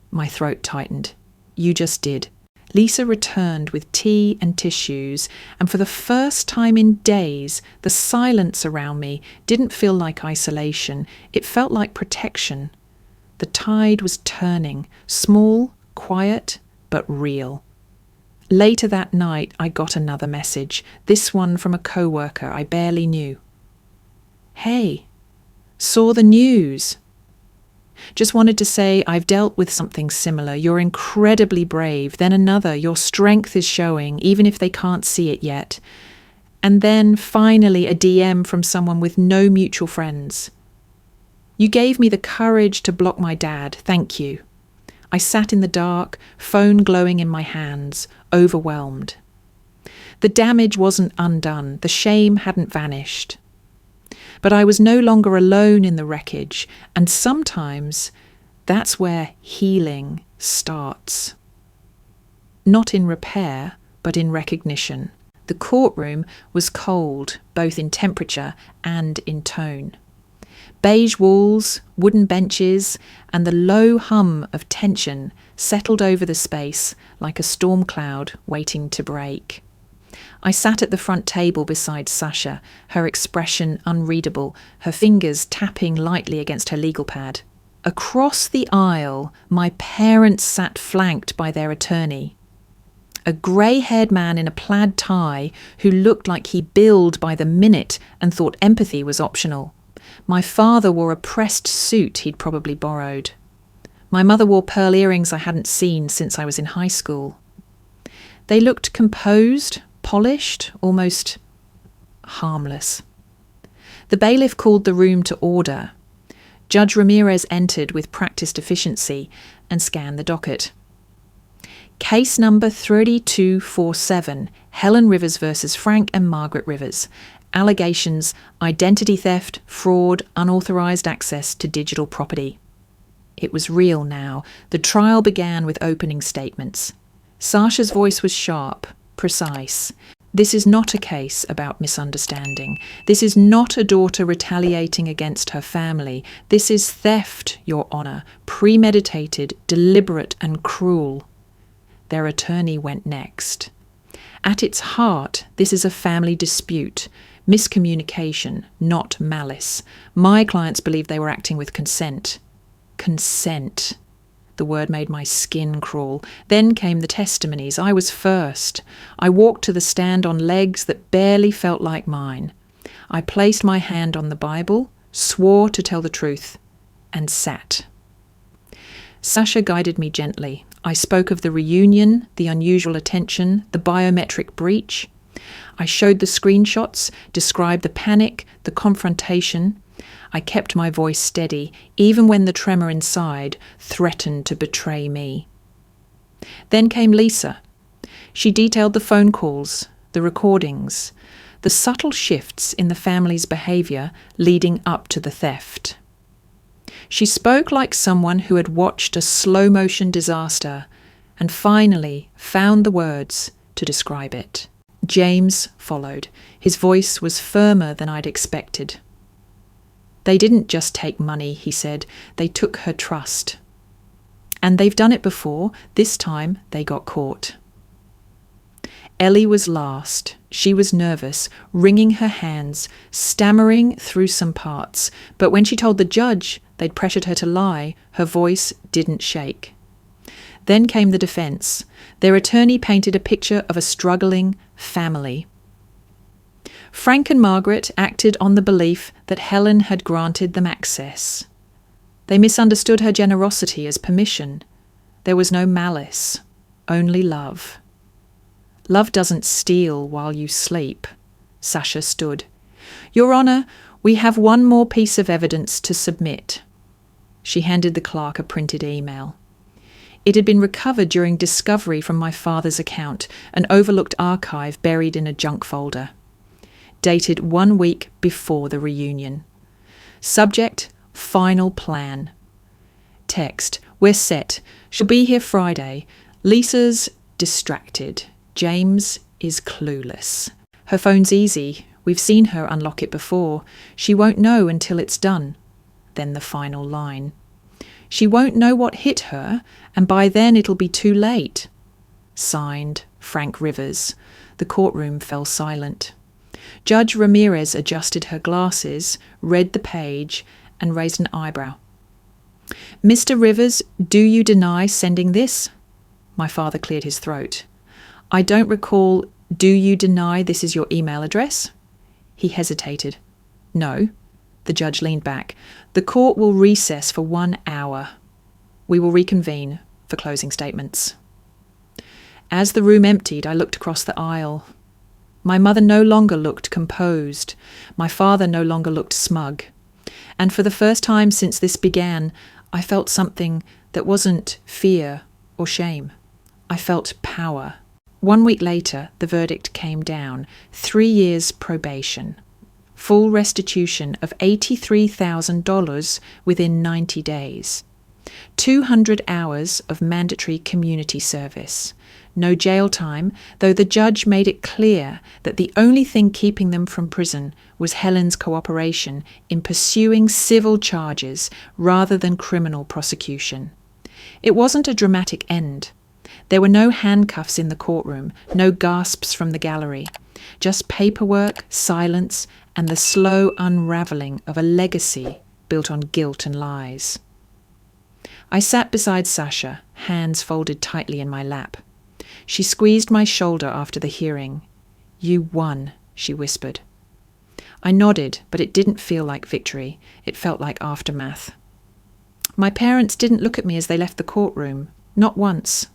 My throat tightened. You just did. Lisa returned with tea and tissues, and for the first time in days, the silence around me didn't feel like isolation. It felt like protection. The tide was turning, small, quiet, but real. Later that night, I got another message, this one from a coworker I barely knew. Hey, saw the news. Just wanted to say I've dealt with something similar. You're incredibly brave. Then another, your strength is showing, even if they can't see it yet. And then finally a DM from someone with no mutual friends. You gave me the courage to block my dad. Thank you. I sat in the dark, phone glowing in my hands, overwhelmed. The damage wasn't undone. The shame hadn't vanished. But I was no longer alone in the wreckage, and sometimes that's where healing starts. Not in repair, but in recognition. The courtroom was cold, both in temperature and in tone. Beige walls, wooden benches, and the low hum of tension settled over the space like a storm cloud waiting to break. I sat at the front table beside Sasha, her expression unreadable, her fingers tapping lightly against her legal pad. Across the aisle, my parents sat flanked by their attorney. A grey-haired man in a plaid tie who looked like he billed by the minute and thought empathy was optional. My father wore a pressed suit he'd probably borrowed. My mother wore pearl earrings I hadn't seen since I was in high school. They looked composed, polished, almost harmless. The bailiff called the room to order. Judge Ramirez entered with practiced efficiency and scanned the docket. Case number 3247, Helen Rivers versus Frank and Margaret Rivers. Allegations, identity theft, fraud, unauthorized access to digital property. It was real now. The trial began with opening statements. Sasha's voice was sharp, precise. This is not a case about misunderstanding. This is not a daughter retaliating against her family. This is theft, Your Honour, premeditated, deliberate and cruel. Their attorney went next. At its heart, this is a family dispute. Miscommunication, not malice. My clients believed they were acting with consent. Consent. The word made my skin crawl. Then came the testimonies. I was first. I walked to the stand on legs that barely felt like mine. I placed my hand on the Bible, swore to tell the truth, and sat. Sasha guided me gently. I spoke of the reunion, the unusual attention, the biometric breach. I showed the screenshots, described the panic, the confrontation. I kept my voice steady, even when the tremor inside threatened to betray me. Then came Lisa. She detailed the phone calls, the recordings, the subtle shifts in the family's behaviour leading up to the theft. She spoke like someone who had watched a slow-motion disaster and finally found the words to describe it. James followed. His voice was firmer than I'd expected. They didn't just take money, he said. They took her trust. And they've done it before. This time they got caught. Ellie was last. She was nervous, wringing her hands, stammering through some parts. But when she told the judge They'd pressured her to lie. Her voice didn't shake. Then came the defence. Their attorney painted a picture of a struggling family. Frank and Margaret acted on the belief that Helen had granted them access. They misunderstood her generosity as permission. There was no malice, only love. Love doesn't steal while you sleep. Sasha stood. Your Honour, we have one more piece of evidence to submit. She handed the clerk a printed email. It had been recovered during discovery from my father's account, an overlooked archive buried in a junk folder. Dated 1 week before the reunion. Subject, final plan. Text, we're set. She'll be here Friday. Lisa's distracted. James is clueless. Her phone's easy. We've seen her unlock it before. She won't know until it's done. Then the final line. She won't know what hit her, and by then it'll be too late. Signed, Frank Rivers. The courtroom fell silent. Judge Ramirez adjusted her glasses, read the page, and raised an eyebrow. Mr. Rivers, do you deny sending this? My father cleared his throat. I don't recall. Do you deny this is your email address? He hesitated. No. The judge leaned back. The court will recess for 1 hour. We will reconvene for closing statements. As the room emptied, I looked across the aisle. My mother no longer looked composed. My father no longer looked smug. And for the first time since this began, I felt something that wasn't fear or shame. I felt power. 1 week later, the verdict came down. 3 years probation. Full restitution of $83,000 within 90 days. 200 hours of mandatory community service. No jail time, though the judge made it clear that the only thing keeping them from prison was Helen's cooperation in pursuing civil charges rather than criminal prosecution. It wasn't a dramatic end. There were no handcuffs in the courtroom, no gasps from the gallery, just paperwork, silence, and the slow unravelling of a legacy built on guilt and lies. I sat beside Sasha, hands folded tightly in my lap. She squeezed my shoulder after the hearing. You won, she whispered. I nodded, but it didn't feel like victory. It felt like aftermath. My parents didn't look at me as they left the courtroom, not once.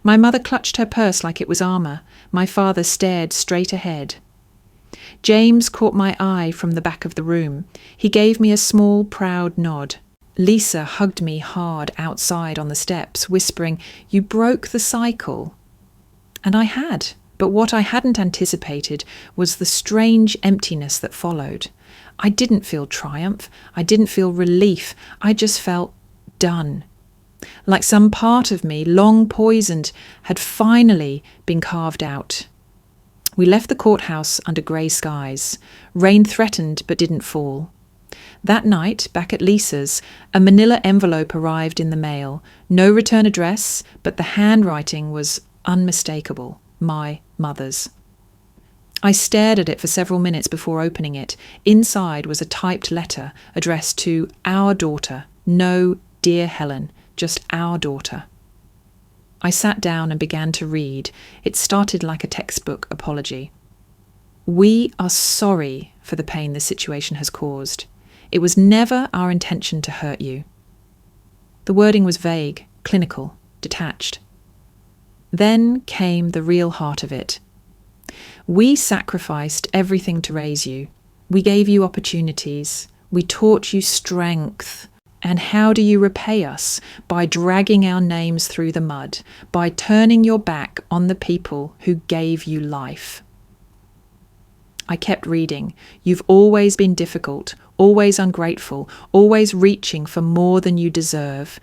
My mother clutched her purse like it was armour. My father stared straight ahead. James caught my eye from the back of the room. He gave me a small, proud nod. Lisa hugged me hard outside on the steps, whispering, "You broke the cycle." And I had, but what I hadn't anticipated was the strange emptiness that followed. I didn't feel triumph. I didn't feel relief. I just felt done. Like some part of me, long poisoned, had finally been carved out. We left the courthouse under grey skies. Rain threatened but didn't fall. That night, back at Lisa's, a manila envelope arrived in the mail. No return address, but the handwriting was unmistakable. My mother's. I stared at it for several minutes before opening it. Inside was a typed letter addressed to our daughter. No, dear Helen, just our daughter. I sat down and began to read. It started like a textbook apology. We are sorry for the pain this situation has caused. It was never our intention to hurt you. The wording was vague, clinical, detached. Then came the real heart of it. We sacrificed everything to raise you. We gave you opportunities. We taught you strength. And how do you repay us? By dragging our names through the mud, by turning your back on the people who gave you life. I kept reading. You've always been difficult, always ungrateful, always reaching for more than you deserve.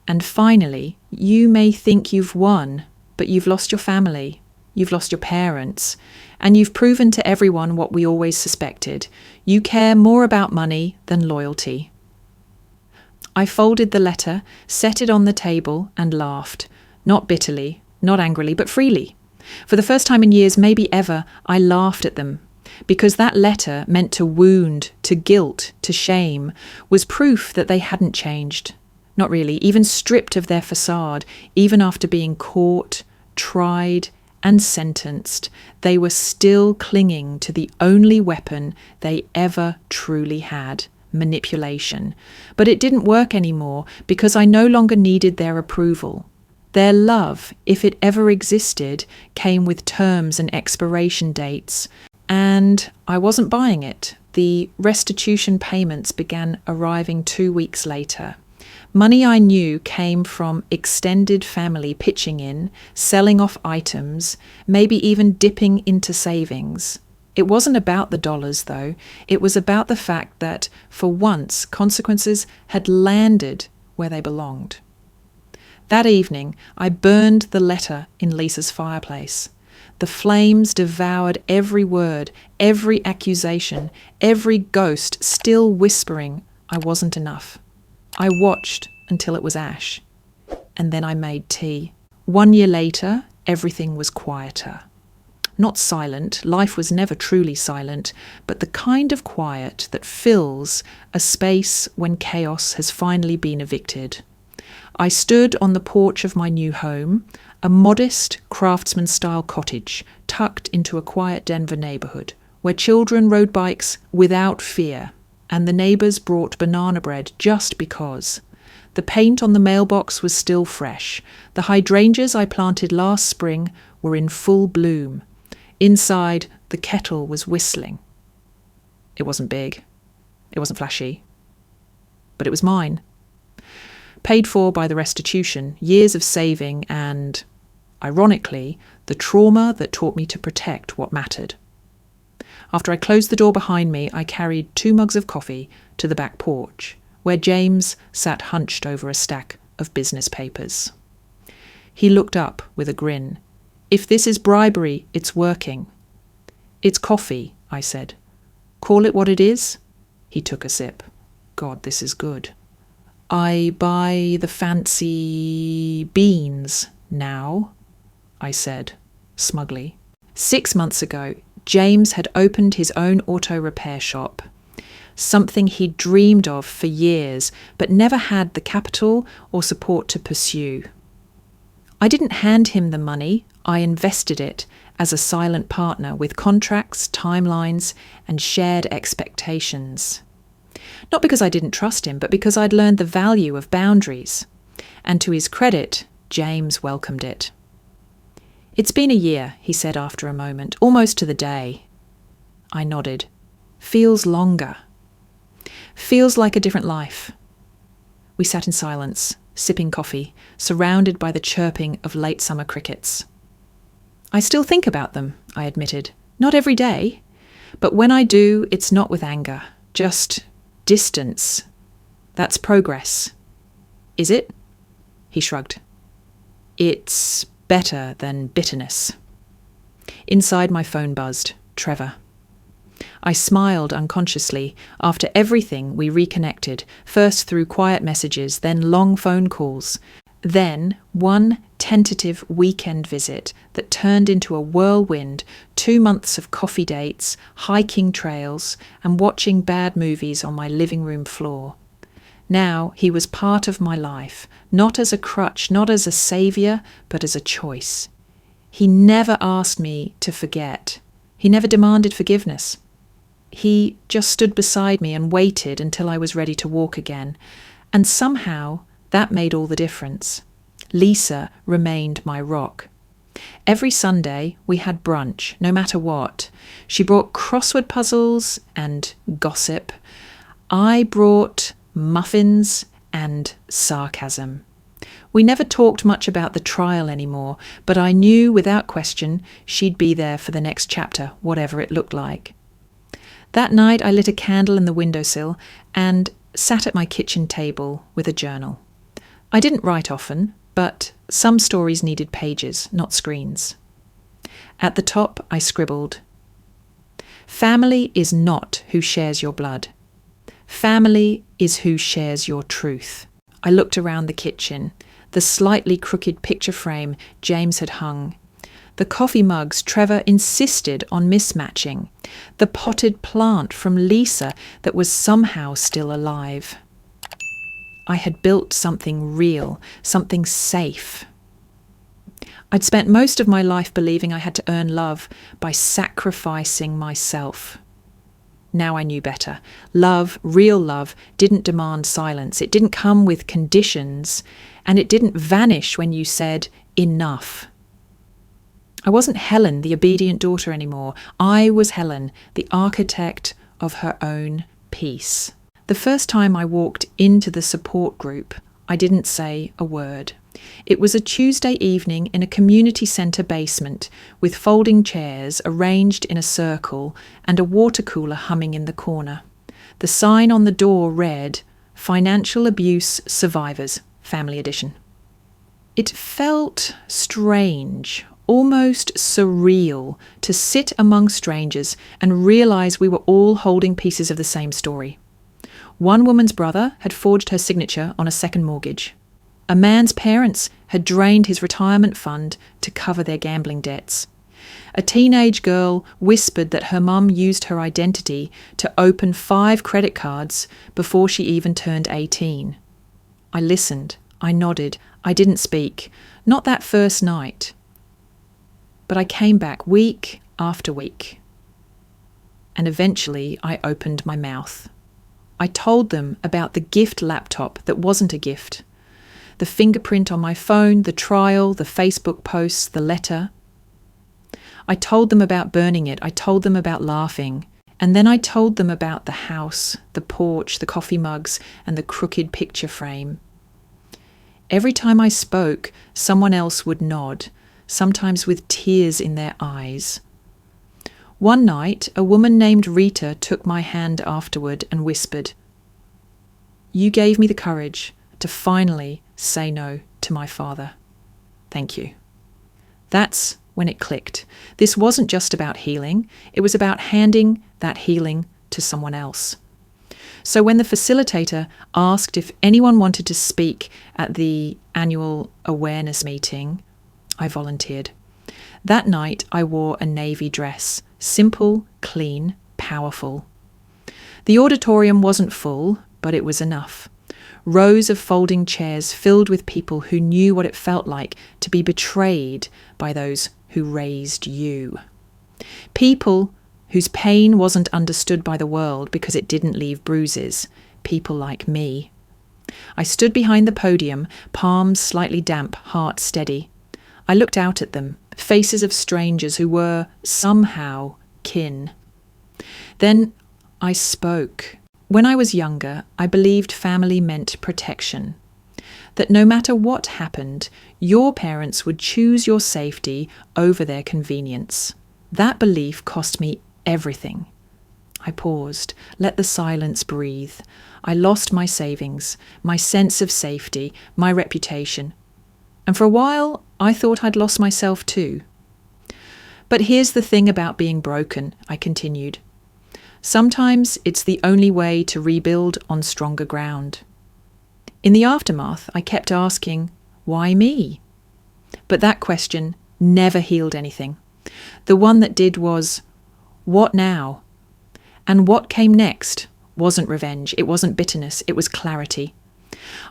And finally, you may think you've won, but you've lost your family, you've lost your parents, and you've proven to everyone what we always suspected. You care more about money than loyalty. I folded the letter, set it on the table, and laughed. Not bitterly, not angrily, but freely. For the first time in years, maybe ever, I laughed at them. because that letter meant to wound, to guilt, to shame, was proof that they hadn't changed. Not really, even stripped of their facade, even after being caught, tried, and sentenced, they were still clinging to the only weapon they ever truly had: manipulation. But it didn't work anymore because I no longer needed their approval. Their love, if it ever existed, came with terms and expiration dates, and I wasn't buying it. The restitution payments began arriving 2 weeks later. Money I knew came from extended family pitching in, selling off items, maybe even dipping into savings. It wasn't about the dollars, though. It was about the fact that, for once, consequences had landed where they belonged. That evening, I burned the letter in Lisa's fireplace. The flames devoured every word, every accusation, every ghost still whispering I wasn't enough. I watched until it was ash, and then I made tea. 1 year later, everything was quieter. Not silent, life was never truly silent, but the kind of quiet that fills a space when chaos has finally been evicted. I stood on the porch of my new home, a modest craftsman-style cottage tucked into a quiet Denver neighborhood, where children rode bikes without fear, and the neighbors brought banana bread just because. The paint on the mailbox was still fresh. The hydrangeas I planted last spring were in full bloom. Inside, the kettle was whistling. It wasn't big. It wasn't flashy. But it was mine. Paid for by the restitution, years of saving, and, ironically, the trauma that taught me to protect what mattered. After I closed the door behind me, I carried 2 mugs of coffee to the back porch, where James sat hunched over a stack of business papers. He looked up with a grin. "If this is bribery, it's working." "It's coffee," I said. "Call it what it is." He took a sip. "God, this is good." "I buy the fancy beans now," I said, smugly. 6 months ago, James had opened his own auto repair shop, something he'd dreamed of for years, but never had the capital or support to pursue. I didn't hand him the money, I invested it as a silent partner with contracts, timelines, and shared expectations. Not because I didn't trust him, but because I'd learned the value of boundaries. And to his credit, James welcomed it. "It's been a year," he said after a moment, "almost to the day." I nodded. "Feels longer." "Feels like a different life." We sat in silence, sipping coffee, surrounded by the chirping of late summer crickets. "I still think about them," I admitted. "Not every day. But when I do, it's not with anger, just distance. That's progress." "Is it?" He shrugged. "It's better than bitterness." Inside, my phone buzzed. Trevor. I smiled unconsciously. After everything, we reconnected, first through quiet messages, then long phone calls. Then one tentative weekend visit that turned into a whirlwind, 2 months of coffee dates, hiking trails, and watching bad movies on my living room floor. Now he was part of my life, not as a crutch, not as a saviour, but as a choice. He never asked me to forget. He never demanded forgiveness. He just stood beside me and waited until I was ready to walk again. And somehow that made all the difference. Lisa remained my rock. Every Sunday we had brunch, no matter what. She brought crossword puzzles and gossip. I brought muffins and sarcasm. We never talked much about the trial anymore, but I knew without question she'd be there for the next chapter, whatever it looked like. That night I lit a candle in the windowsill and sat at my kitchen table with a journal. I didn't write often, but some stories needed pages, not screens. At the top I scribbled, "Family is not who shares your blood. Family is who shares your truth." I looked around the kitchen, the slightly crooked picture frame James had hung, The coffee mugs Trevor insisted on mismatching. The potted plant from Lisa that was somehow still alive. I had built something real, something safe. I'd spent most of my life believing I had to earn love by sacrificing myself. Now I knew better. Love, real love, didn't demand silence. It didn't come with conditions, and it didn't vanish when you said, enough. I wasn't Helen, the obedient daughter, anymore. I was Helen, the architect of her own peace. The first time I walked into the support group, I didn't say a word. It was a Tuesday evening in a community centre basement with folding chairs arranged in a circle and a water cooler humming in the corner. The sign on the door read, Financial Abuse Survivors, Family Edition. It felt strange, almost surreal, to sit among strangers and realise we were all holding pieces of the same story. One woman's brother had forged her signature on a second mortgage. A man's parents had drained his retirement fund to cover their gambling debts. A teenage girl whispered that her mum used her identity to open 5 credit cards before she even turned 18. I listened. I nodded. I didn't speak. Not that first night. But I came back week after week. And eventually I opened my mouth. I told them about the gift laptop that wasn't a gift. The fingerprint on my phone, the trial, the Facebook posts, the letter. I told them about burning it. I told them about laughing. And then I told them about the house, the porch, the coffee mugs, and the crooked picture frame. Every time I spoke, someone else would nod, sometimes with tears in their eyes. One night, a woman named Rita took my hand afterward and whispered, "You gave me the courage to finally say no to my father. Thank you." That's when it clicked. This wasn't just about healing. It was about handing that healing to someone else. So when the facilitator asked if anyone wanted to speak at the annual awareness meeting, I volunteered. That night I wore a navy dress, simple, clean, powerful. The auditorium wasn't full, but it was enough. Rows of folding chairs filled with people who knew what it felt like to be betrayed by those who raised you. People whose pain wasn't understood by the world because it didn't leave bruises. People like me. I stood behind the podium, palms slightly damp, heart steady. I looked out at them, faces of strangers who were somehow kin. Then I spoke. When I was younger, I believed family meant protection. That no matter what happened, your parents would choose your safety over their convenience. That belief cost me everything. I paused, let the silence breathe. I lost my savings, my sense of safety, my reputation. And for a while, I thought I'd lost myself too. But here's the thing about being broken, I continued. Sometimes it's the only way to rebuild on stronger ground. In the aftermath, I kept asking, why me? But that question never healed anything. The one that did was, what now? And what came next wasn't revenge, it wasn't bitterness, it was clarity.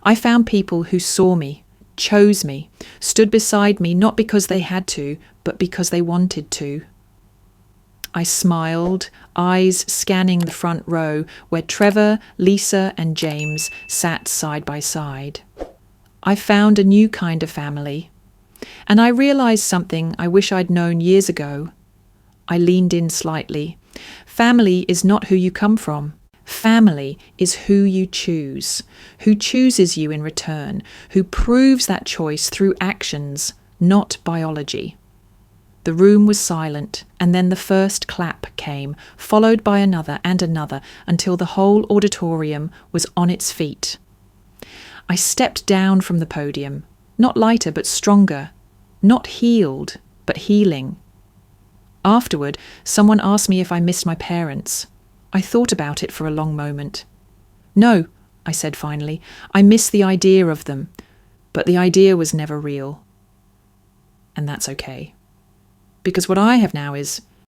I found people who saw me, chose me, stood beside me not because they had to, but because they wanted to. I smiled, eyes scanning the front row where Trevor, Lisa and James sat side by side. I found a new kind of family. And I realised something I wish I'd known years ago. I leaned in slightly. Family is not who you come from. Family is who you choose, who chooses you in return, who proves that choice through actions, not biology. The room was silent, and then the first clap came, followed by another and another, until the whole auditorium was on its feet. I stepped down from the podium, not lighter but stronger, not healed but healing. Afterward, someone asked me if I missed my parents. I thought about it for a long moment. No, I said finally, I miss the idea of them, but the idea was never real. And that's okay. Because what I have now is